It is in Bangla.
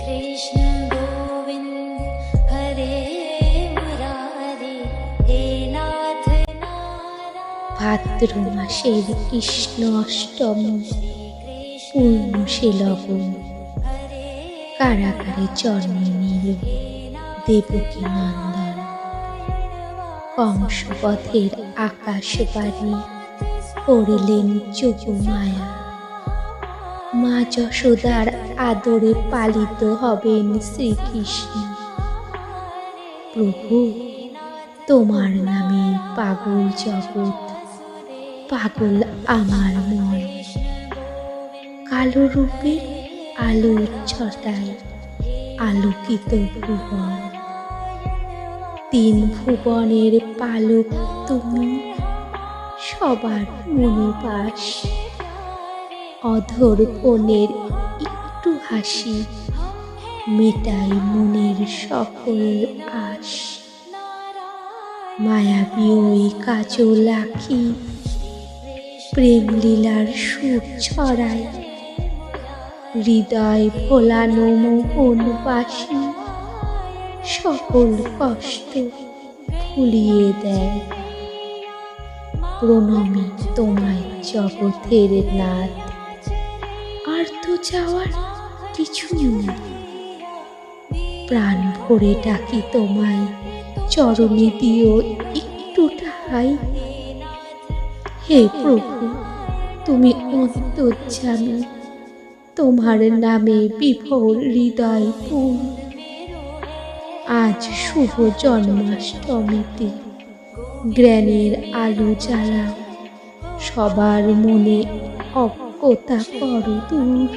कृष्ण गोविंद हरे मुरारी हे नाथ नारायण। ভাদ্র মাসের কৃষ্ণ অষ্টমী পূর্ণ সে লগন, কারাগারে জন্মে নিল দেবকী নন্দন। কংসবধের আকাশবাণী করলেন যোগমায়া, মা যশোদার আদরে পালিত হবেন শ্রীকৃষ্ণ। প্রভু, তোমার নামে পাগল জগৎ, পাগল আমার মন। কালো রূপে আলোর ছটায় আলোকিত ভুবন। তিন ভুবনের পালক তুমি, সবার মনে বাস। অধর কোণের একটু হাসি মেটাই মনের সকল আশ। মায়াবী ওই কাজল আঁখি প্রেম লীলার সুর ছড়ায়। হৃদয় ভোলানো মোহন বাসি সকল কষ্ট ভুলিয়ে দেয়। প্রণামী তোমায় জগতের নাথ, আর তো চাওয়ার কিছু নেই। প্রাণ ভরে ডাকি তোমায়, চরণে দিও একটু ঠাঁই। হে প্রভু, তুমি অন্তর্যামী, তোমার নামে বিভোর হৃদয় পূর্ণ। আজ শুভ জন্মাষ্টমীতে জ্ঞানের আলো জ্বালাও, সবার মনে অজ্ঞতা করো দূর।